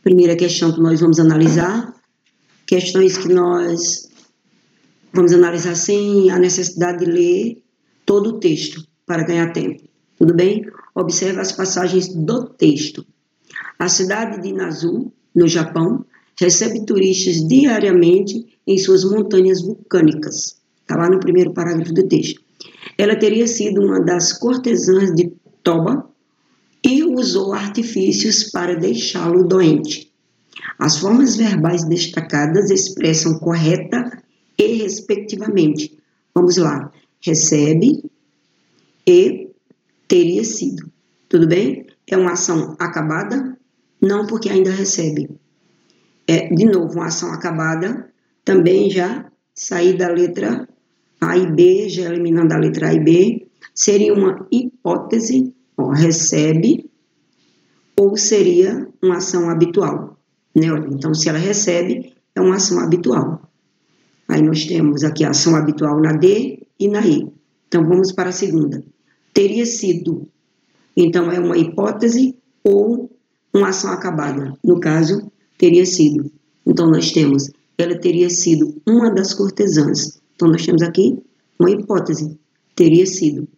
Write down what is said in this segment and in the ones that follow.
Primeira questão que nós vamos analisar, questões que nós vamos analisar sem a necessidade de ler todo o texto para ganhar tempo. Tudo bem? Observe as passagens do texto. A cidade de Nazu, no Japão, recebe turistas diariamente em suas montanhas vulcânicas. Está lá no primeiro parágrafo do texto. Ela teria sido uma das cortesãs de Toba e usou artifícios para deixá-lo doente. As formas verbais destacadas expressam correta e respectivamente. Vamos lá. Recebe e teria sido. Tudo bem? É uma ação acabada? Não, porque ainda recebe. De novo, uma ação acabada, também já sair da letra A e B, já eliminando a letra A e B, seria uma hipótese, recebe, ou seria uma ação habitual. Né? Então, se ela recebe, é uma ação habitual. Aí nós temos aqui a ação habitual na D e na E. Então, vamos para a segunda. Teria sido. Então, é uma hipótese ou uma ação acabada. No caso, teria sido. Então, nós temos, ela teria sido uma das cortesãs. Então, nós temos aqui uma hipótese. Teria sido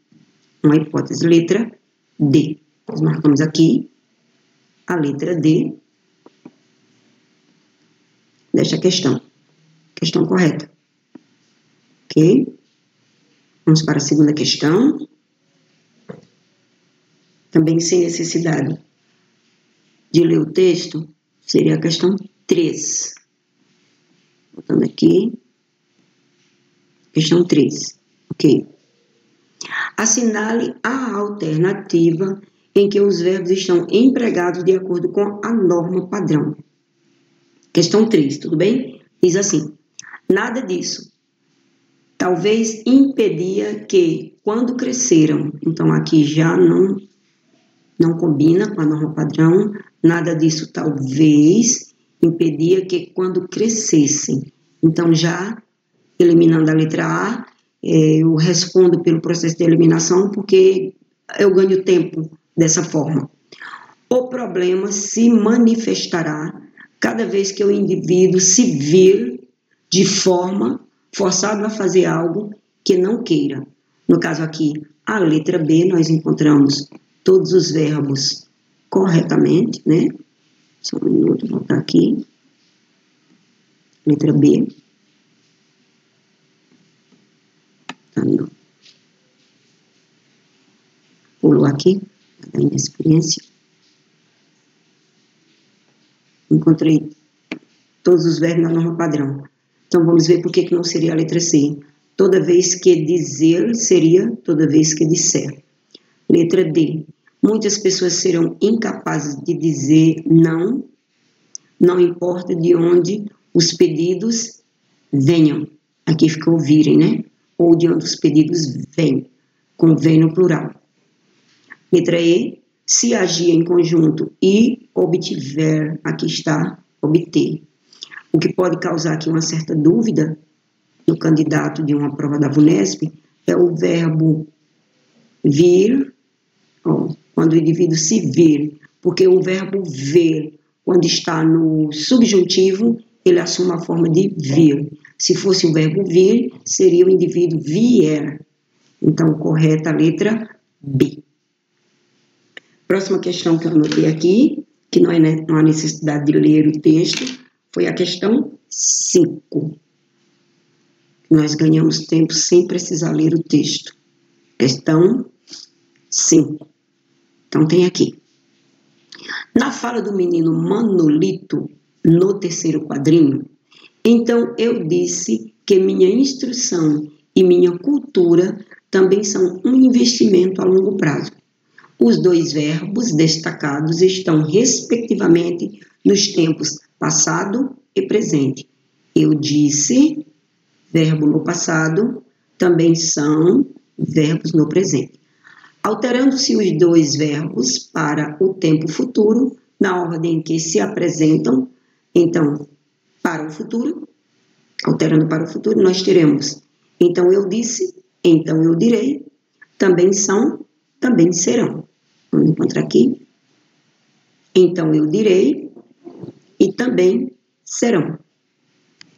uma hipótese. Letra D. Nós marcamos aqui a letra D desta questão. Questão correta. Ok? Vamos para a segunda questão. Também sem necessidade de ler o texto, seria a questão 3. Voltando aqui. Questão 3. Ok. Assinale a alternativa em que os verbos estão empregados de acordo com a norma padrão. Questão 3, tudo bem? Diz assim: nada disso. Talvez impedia que, quando cresceram, então aqui já não combina com a norma padrão, nada disso talvez impedia que, quando crescessem. Então, já eliminando a letra A, eu respondo pelo processo de eliminação, porque eu ganho tempo dessa forma. O problema se manifestará cada vez que o indivíduo se vir de forma forçado a fazer algo que não queira. No caso aqui, a letra B, nós encontramos todos os verbos corretamente, né? Só um minuto, vou voltar aqui. Letra B. Tá, não. Pulou aqui, da inexperiência. Encontrei todos os verbos na norma padrão. Então, vamos ver por que não seria a letra C. Toda vez que dizer, seria toda vez que disser. Letra D. Muitas pessoas serão incapazes de dizer não, não importa de onde os pedidos venham. Aqui fica ouvirem, né? Ou de onde os pedidos vêm, com vem no plural. Letra E. Se agir em conjunto e obtiver, aqui está, obter. O que pode causar aqui uma certa dúvida no candidato de uma prova da VUNESP é o verbo vir, quando o indivíduo se vir, porque o verbo ver, quando está no subjuntivo, ele assume a forma de vir. Se fosse o verbo vir, seria o indivíduo vier. Então, correta a letra B. Próxima questão que eu anotei aqui, que não há necessidade de ler o texto, foi a questão 5. Nós ganhamos tempo sem precisar ler o texto. Questão 5. Então, tem aqui. Na fala do menino Manolito, no terceiro quadrinho, então eu disse que minha instrução e minha cultura também são um investimento a longo prazo. Os dois verbos destacados estão, respectivamente, nos tempos passado e presente. Eu disse, verbo no passado, também são verbos no presente. Alterando-se os dois verbos para o tempo futuro, na ordem em que se apresentam, então, para o futuro, alterando para o futuro, nós teremos, então eu disse, então eu direi, também são, também serão. Vamos encontrar aqui. Então eu direi, e também serão.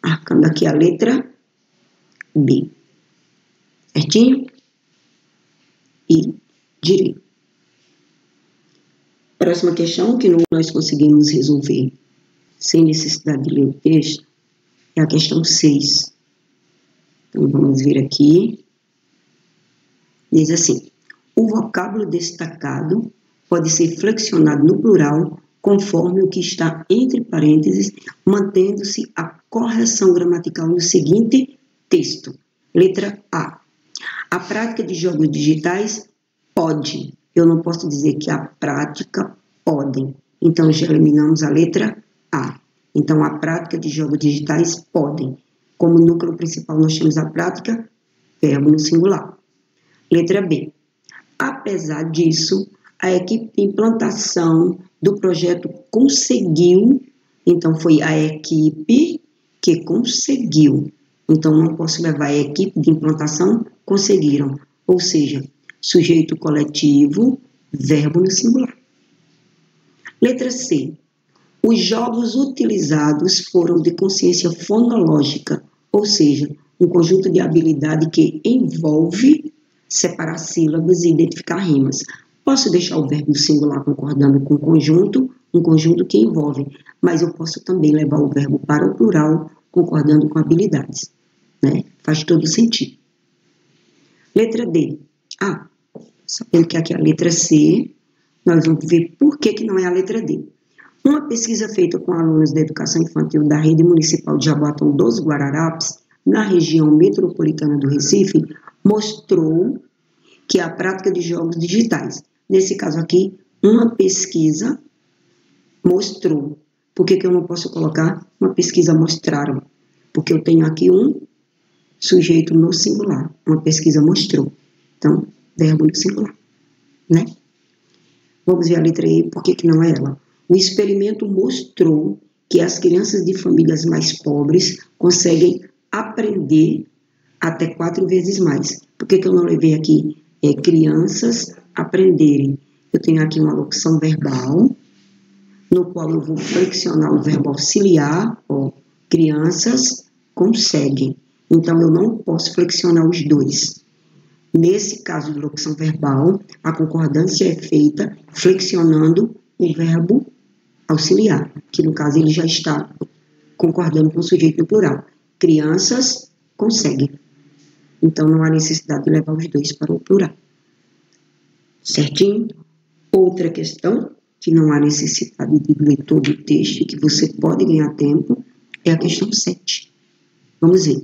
Marcando aqui a letra B. Certinho? E direito. Próxima questão que nós conseguimos resolver sem necessidade de ler o texto é a questão 6. Então, vamos ver aqui. Diz assim: o vocábulo destacado pode ser flexionado no plural conforme o que está entre parênteses, mantendo-se a correção gramatical no seguinte texto. Letra A. A prática de jogos digitais pode. Eu não posso dizer que a prática podem. Então, já eliminamos a letra A. Então, a prática de jogos digitais podem. Como núcleo principal, nós temos a prática, verbo no singular. Letra B. Apesar disso, a equipe de implantação do projeto conseguiu. Então, foi a equipe que conseguiu. Então, não posso levar a equipe de implantação, conseguiram. Ou seja, sujeito coletivo, verbo no singular. Letra C. Os jogos utilizados foram de consciência fonológica, ou seja, um conjunto de habilidade que envolve separar sílabas e identificar rimas. Posso deixar o verbo no singular concordando com o conjunto, um conjunto que envolve, mas eu posso também levar o verbo para o plural, concordando com habilidades. Né? Faz todo sentido. Letra D. Sabendo que aqui é a letra C, nós vamos ver por que não é a letra D. Uma pesquisa feita com alunos da educação infantil da Rede Municipal de Jaboatão dos Guararapes, na região metropolitana do Recife, mostrou que a prática de jogos digitais, nesse caso aqui, uma pesquisa mostrou. Por que eu não posso colocar uma pesquisa mostraram? Porque eu tenho aqui um sujeito no singular, uma pesquisa mostrou. Então, verbo no singular, né? Vamos ver a letra E, por que não é ela? O experimento mostrou que as crianças de famílias mais pobres conseguem aprender até 4 vezes mais. Por que eu não levei aqui crianças aprenderem? Eu tenho aqui uma locução verbal, no qual eu vou flexionar o verbo auxiliar, crianças conseguem. Então, eu não posso flexionar os dois. Nesse caso de locução verbal, a concordância é feita flexionando o verbo auxiliar, que no caso ele já está concordando com o sujeito no plural. Crianças conseguem. Então, não há necessidade de levar os dois para o plural. Certinho? Outra questão, que não há necessidade de ler todo o texto, que você pode ganhar tempo, é a questão 7. Vamos ver.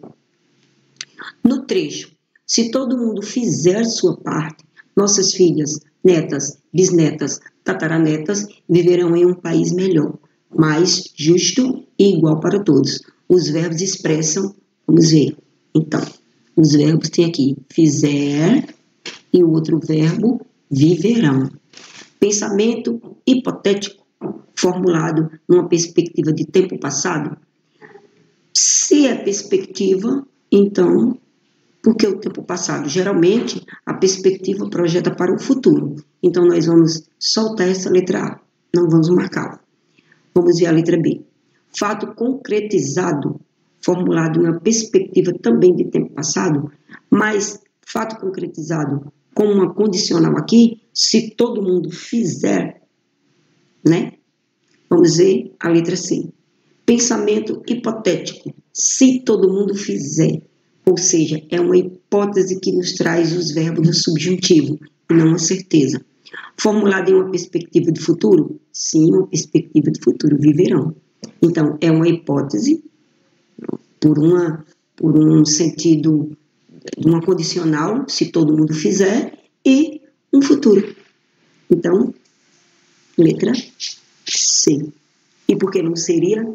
No trecho, se todo mundo fizer sua parte, nossas filhas, netas, bisnetas, tataranetas viverão em um país melhor, mais justo e igual para todos. Os verbos expressam, vamos ver. Então, os verbos tem aqui fizer e o outro verbo viverão. Pensamento hipotético formulado numa perspectiva de tempo passado. Se é perspectiva, então, por que o tempo passado? Geralmente, a perspectiva projeta para o futuro. Então, nós vamos soltar essa letra A, não vamos marcá-la. Vamos ver a letra B. Fato concretizado, formulado numa perspectiva também de tempo passado, mas fato concretizado com uma condicional aqui, se todo mundo fizer, né? Vamos ver a letra C. Pensamento hipotético, se todo mundo fizer. Ou seja, é uma hipótese que nos traz os verbos no subjuntivo, e não uma certeza. Formulado em uma perspectiva de futuro? Sim, uma perspectiva de futuro, viverão. Então, é uma hipótese, por um sentido, uma condicional, se todo mundo fizer, e um futuro. Então, letra C. E por que não seria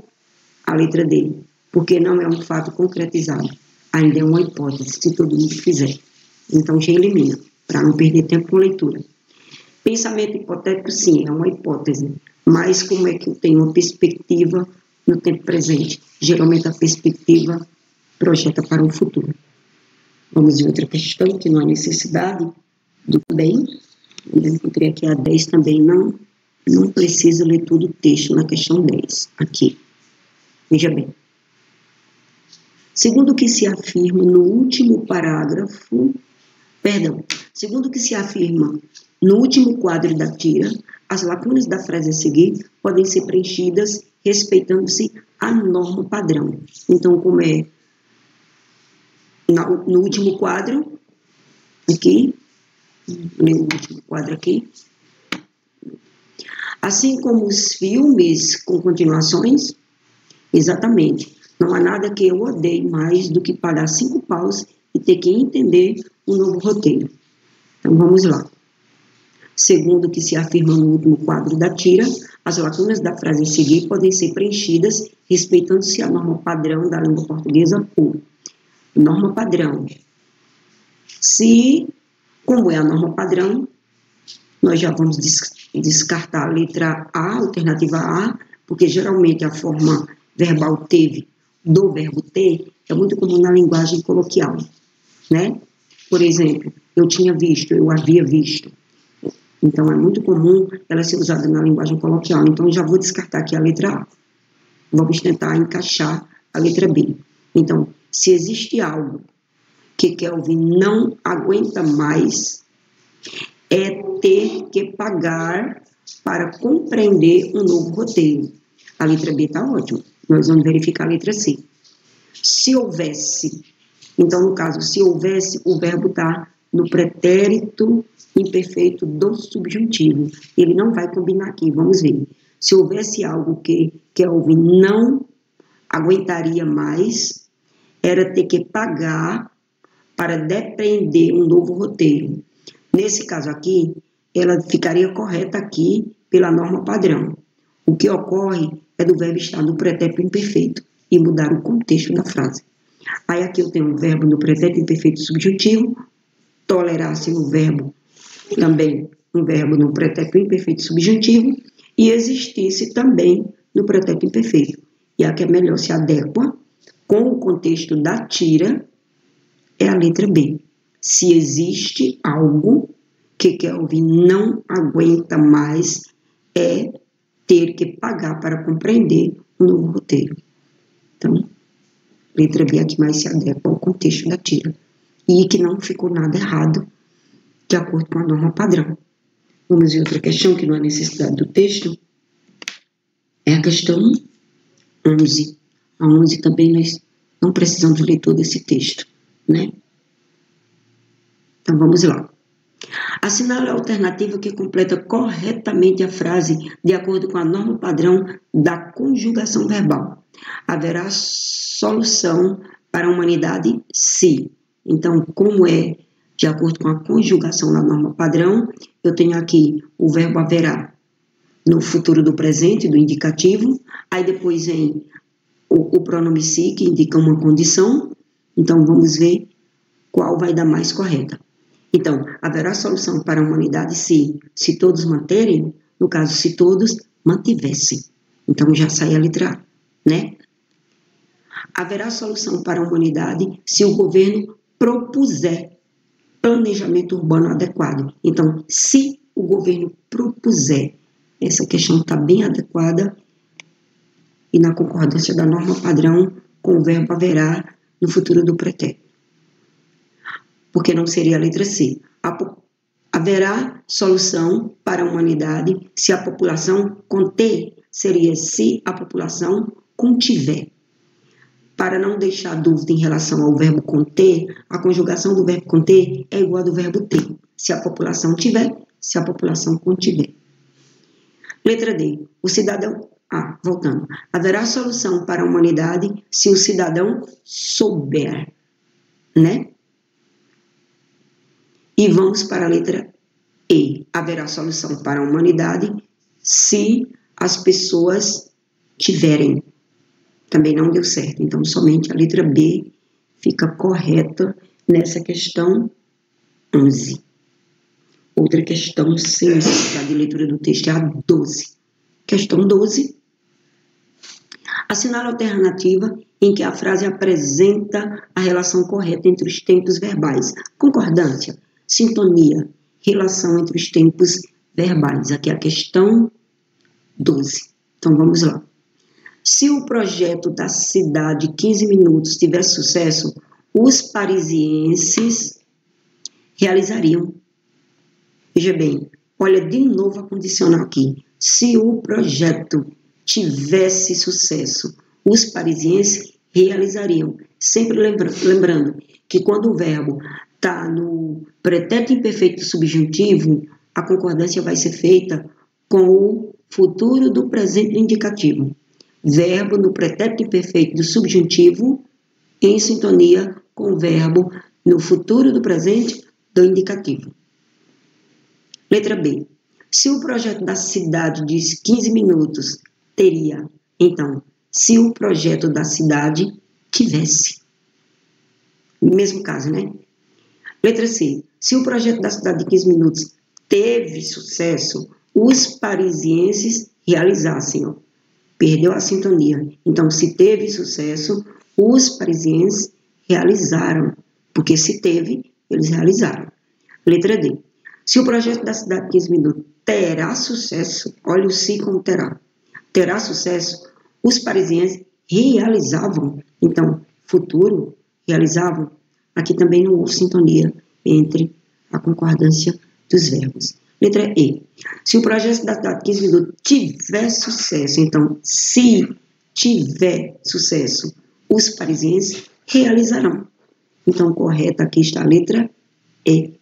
a letra D? Porque não é um fato concretizado. Ainda é uma hipótese, se todo mundo fizer. Então, já elimina, para não perder tempo com leitura. Pensamento hipotético, sim, é uma hipótese. Mas como é que eu tenho uma perspectiva no tempo presente? Geralmente, a perspectiva projeta para o futuro. Vamos ver outra questão, que não há necessidade do bem. Eu encontrei aqui a 10 também, não. Não precisa ler todo o texto na questão 10, aqui. Veja bem. Segundo o que se afirma no último parágrafo, segundo o que se afirma no último quadro da tira, as lacunas da frase a seguir podem ser preenchidas respeitando-se a norma padrão. Então, como é no último quadro, aqui, no último quadro aqui, assim como os filmes com continuações, exatamente, não há nada que eu odeie mais do que pagar 5 paus e ter que entender um novo roteiro. Então, vamos lá. Segundo o que se afirma no último quadro da tira, as lacunas da frase a seguir podem ser preenchidas respeitando-se a norma padrão da língua portuguesa ou norma padrão. Se, como é a norma padrão, nós já vamos descartar a letra A, alternativa A, porque geralmente a forma verbal teve do verbo ter é muito comum na linguagem coloquial, né? Por exemplo, eu tinha visto, eu havia visto. Então, é muito comum ela ser usada na linguagem coloquial. Então, já vou descartar aqui a letra A. Vamos tentar encaixar a letra B. Então, se existe algo que Kelvin não aguenta mais, é ter que pagar para compreender um novo roteiro. A letra B está ótima. Nós vamos verificar a letra C. Se houvesse, então, no caso, se houvesse, o verbo está no pretérito imperfeito do subjuntivo. Ele não vai combinar aqui, vamos ver. Se houvesse algo que Kelvin não aguentaria mais, era ter que pagar para depreender um novo roteiro. Nesse caso aqui, ela ficaria correta aqui pela norma padrão. O que ocorre é do verbo estar no pretérito imperfeito e mudar o contexto da frase. Aí aqui eu tenho um verbo no pretérito imperfeito subjuntivo, tolerar-se no verbo, também um verbo no pretérito imperfeito subjuntivo, e existisse também no pretérito imperfeito. E a que é melhor se adequa com o contexto da tira é a letra B. Se existe algo que Kelvin não aguenta mais, é ter que pagar para compreender um novo roteiro. Então, letra B é a que mais se adequa ao contexto da tira. E que não ficou nada errado, de acordo com a norma padrão. Vamos ver outra questão que não há necessidade do texto. É a questão 11. A 11 também nós não precisamos ler todo esse texto, né? Então, vamos lá. Assinale a alternativa que completa corretamente a frase de acordo com a norma padrão da conjugação verbal. Haverá solução para a humanidade? Sim. Então, como é de acordo com a conjugação na norma padrão, eu tenho aqui o verbo haverá no futuro do presente, do indicativo, aí depois vem o pronome se, que indica uma condição. Então, vamos ver qual vai dar mais correta. Então, haverá solução para a humanidade se todos manterem, no caso, se todos mantivessem. Então, já sai a letra A, né? Haverá solução para a humanidade se o governo propuser planejamento urbano adequado. Então, se o governo propuser, essa questão está bem adequada e na concordância da norma padrão com o verbo haverá no futuro do pretérito. Porque não seria a letra C. Haverá solução para a humanidade se a população conter, seria se a população contiver. Para não deixar dúvida em relação ao verbo conter, a conjugação do verbo conter é igual ao do verbo ter. Se a população tiver, se a população contiver. Letra D. O cidadão... voltando. Haverá solução para a humanidade se o cidadão souber, né? E vamos para a letra E. Haverá solução para a humanidade se as pessoas tiverem. Também não deu certo. Então, somente a letra B fica correta nessa questão 11. Outra questão sem necessidade de leitura do texto é a 12. Questão 12. Assinale a alternativa em que a frase apresenta a relação correta entre os tempos verbais. Concordância, sintonia, relação entre os tempos verbais. Aqui é a questão 12. Então, vamos lá. Se o projeto da cidade 15 minutos tivesse sucesso, os parisienses realizariam. Veja bem, olha de novo a condicional aqui. Se o projeto tivesse sucesso, os parisienses realizariam. Sempre lembrando que quando o verbo está no pretérito imperfeito subjuntivo, a concordância vai ser feita com o futuro do presente indicativo. Verbo no pretérito imperfeito do subjuntivo em sintonia com o verbo no futuro do presente do indicativo. Letra B. Se o projeto da cidade diz 15 minutos, teria. Então, se o projeto da cidade tivesse. Mesmo caso, né? Letra C. Se o projeto da cidade de 15 minutos teve sucesso, os parisienses realizassem. Ó. Perdeu a sintonia. Então, se teve sucesso, os parisienses realizaram. Porque se teve, eles realizaram. Letra D. Se o projeto da cidade de 15 minutos terá sucesso, olha o se como terá. Terá sucesso, os parisienses realizavam. Então, futuro, realizavam. Aqui também não houve sintonia entre a concordância dos verbos. Letra E. Se o projeto da cidade de 15 minutos tiver sucesso, então, se tiver sucesso, os parisienses realizarão. Então, correta aqui está a letra E.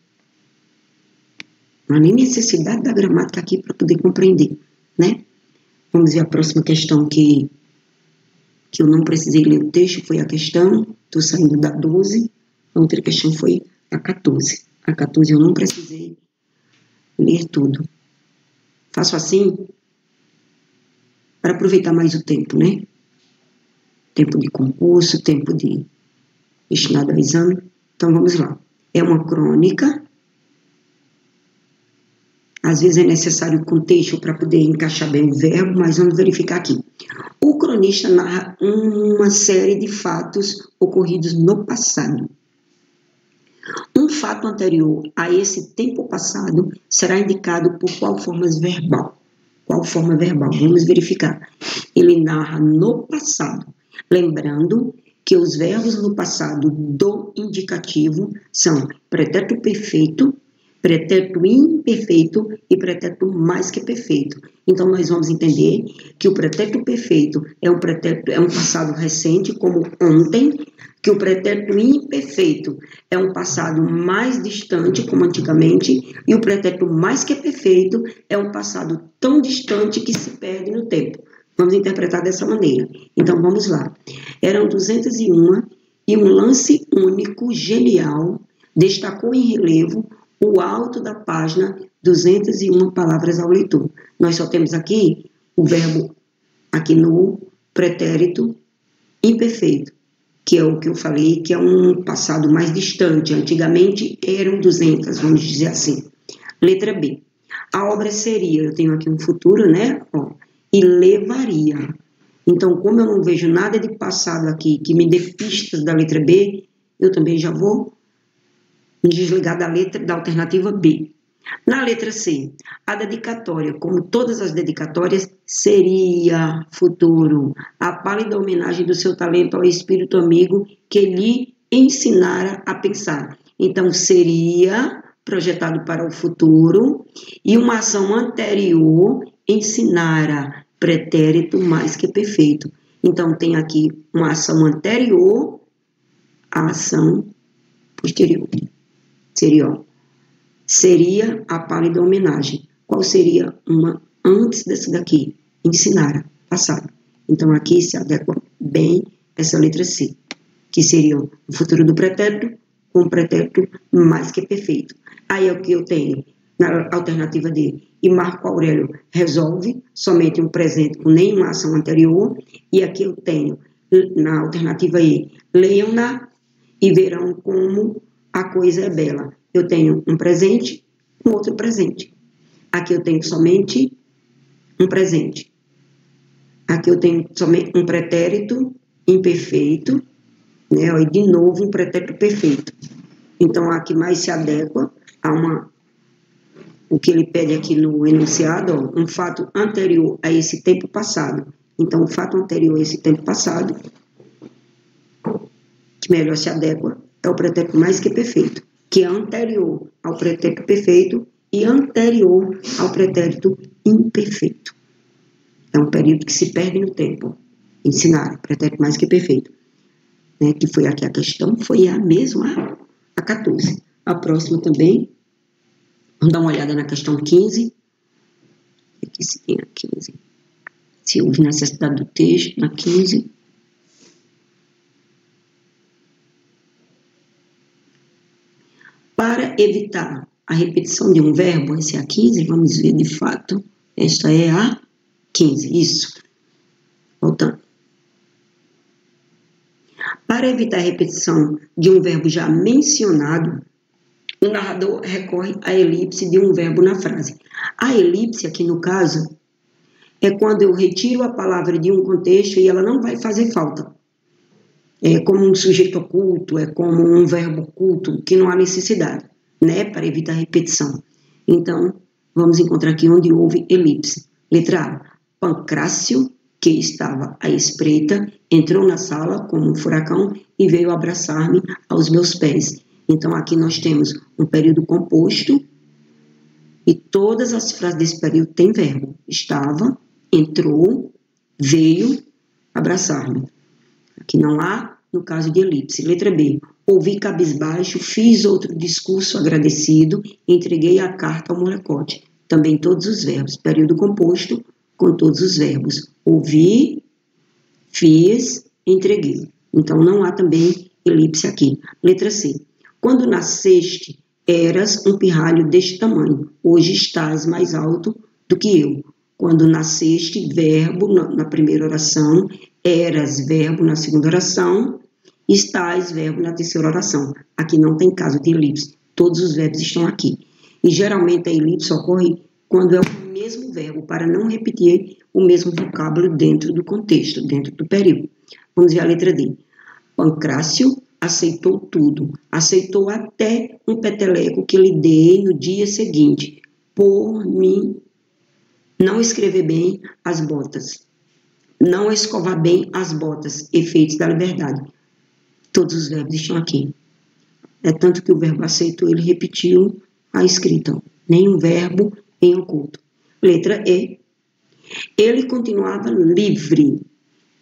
Não há nem necessidade da gramática aqui para poder compreender, né? Vamos ver a próxima questão que eu não precisei ler o texto, foi a questão, estou saindo da 12, a outra questão foi a 14. A 14 eu não precisei ler tudo. Faço assim para aproveitar mais o tempo, né? Tempo de concurso, tempo de destinado ao exame. Então, vamos lá. É uma crônica. Às vezes é necessário o contexto para poder encaixar bem o verbo, mas vamos verificar aqui. O cronista narra uma série de fatos ocorridos no passado. Um fato anterior a esse tempo passado será indicado por qual forma verbal? Qual forma verbal? Vamos verificar. Ele narra no passado. Lembrando que os verbos no passado do indicativo são pretérito perfeito, pretérito imperfeito e pretérito mais que perfeito. Então, nós vamos entender que o pretérito perfeito é um passado recente, como ontem, que o pretérito imperfeito é um passado mais distante, como antigamente, e o pretérito mais que perfeito é um passado tão distante que se perde no tempo. Vamos interpretar dessa maneira. Então, vamos lá. Eram 201 e um lance único, genial, destacou em relevo o alto da página 201 palavras ao leitor. Nós só temos aqui o verbo, aqui no pretérito imperfeito, que é o que eu falei, que é um passado mais distante. Antigamente eram 200, vamos dizer assim. Letra B. A obra seria, eu tenho aqui um futuro, né? Ó, e levaria. Então, como eu não vejo nada de passado aqui que me dê pistas da letra B, eu também já vou me desligar da alternativa B. Na letra C, a dedicatória, como todas as dedicatórias, seria futuro, a pálida homenagem do seu talento ao espírito amigo que lhe ensinara a pensar. Então, seria projetado para o futuro e uma ação anterior ensinara, pretérito mais que perfeito. Então, tem aqui uma ação anterior à ação posterior. Seria a pálida homenagem. Qual seria uma antes dessa daqui? Ensinara, passado. Então, aqui se adequa bem essa letra C, que seria o futuro do pretérito com o pretérito mais que perfeito. Aí é o que eu tenho na alternativa D. E Marco Aurélio resolve somente um presente com nenhuma ação anterior. E aqui eu tenho na alternativa E. Leiam-na e verão como a coisa é bela. Eu tenho um presente, um outro presente. Aqui eu tenho somente um presente. Aqui eu tenho somente um pretérito imperfeito, né? E de novo um pretérito perfeito. Então, aqui mais se adequa a uma o que ele pede aqui no enunciado, ó, um fato anterior a esse tempo passado. Então, o fato anterior a esse tempo passado, que melhor se adequa, é o pretérito mais que perfeito, que é anterior ao pretérito perfeito e anterior ao pretérito imperfeito. É um período que se perde no tempo. Ensinar, pretérito mais que perfeito. Né, que foi aqui a questão, foi a mesma, a 14. A próxima também, vamos dar uma olhada na questão 15. Aqui se tem a 15. Se houve necessidade do texto, na 15. Para evitar a repetição de um verbo, essa é a 15, vamos ver de fato, esta é a 15, isso. Voltando. Para evitar a repetição de um verbo já mencionado, o narrador recorre à elipse de um verbo na frase. A elipse, aqui no caso, é quando eu retiro a palavra de um contexto e ela não vai fazer falta. É como um sujeito oculto, é como um verbo oculto, que não há necessidade, né, para evitar repetição. Então, vamos encontrar aqui onde houve elipse. Letra A. Pancrácio, que estava à espreita, entrou na sala como um furacão e veio abraçar-me aos meus pés. Então, aqui nós temos um período composto e todas as frases desse período têm verbo. Estava, entrou, veio abraçar-me. Aqui não há, no caso de elipse. Letra B. Ouvi cabisbaixo, fiz outro discurso agradecido, entreguei a carta ao molecote. Também todos os verbos. Período composto com todos os verbos. Ouvi, fiz, entreguei. Então, não há também elipse aqui. Letra C. Quando nasceste, eras um pirralho deste tamanho. Hoje estás mais alto do que eu. Quando nasceste, verbo na primeira oração, eras, verbo na segunda oração, estás, verbo na terceira oração. Aqui não tem caso de elipse. Todos os verbos estão aqui. E geralmente a elipse ocorre quando é o mesmo verbo, para não repetir o mesmo vocábulo dentro do contexto, dentro do período. Vamos ver a letra D. Pancrácio aceitou tudo. Aceitou até um peteleco que lhe dei no dia seguinte, por mim não escrever bem as botas. Não escovar bem as botas, efeitos da liberdade. Todos os verbos estão aqui. É tanto que o verbo aceitou, ele repetiu a escrita. Nenhum verbo em oculto. Letra E. Ele continuava livre.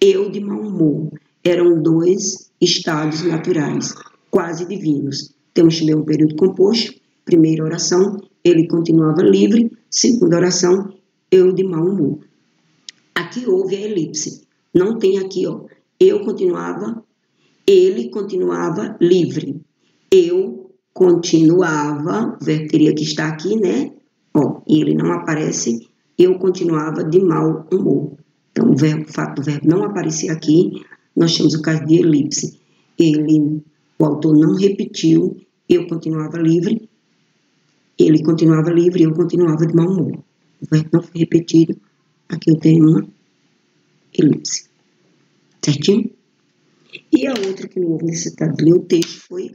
Eu de mau humor. Eram dois estados naturais, quase divinos. Temos também um período composto. Primeira oração, ele continuava livre. Segunda oração, eu de mau humor. Aqui houve a elipse. Não tem aqui, ó. Eu continuava, ele continuava livre. Eu continuava, o verbo teria que estar aqui, né? Ó, ele não aparece, eu continuava de mau humor. Então, o fato do verbo não aparecer aqui, nós temos o caso de elipse. O autor não repetiu, eu continuava livre, ele continuava livre, eu continuava de mau humor. O verbo não foi repetido, aqui eu tenho uma elipse. Certinho? E a outra que não houve necessidade de ler o texto foi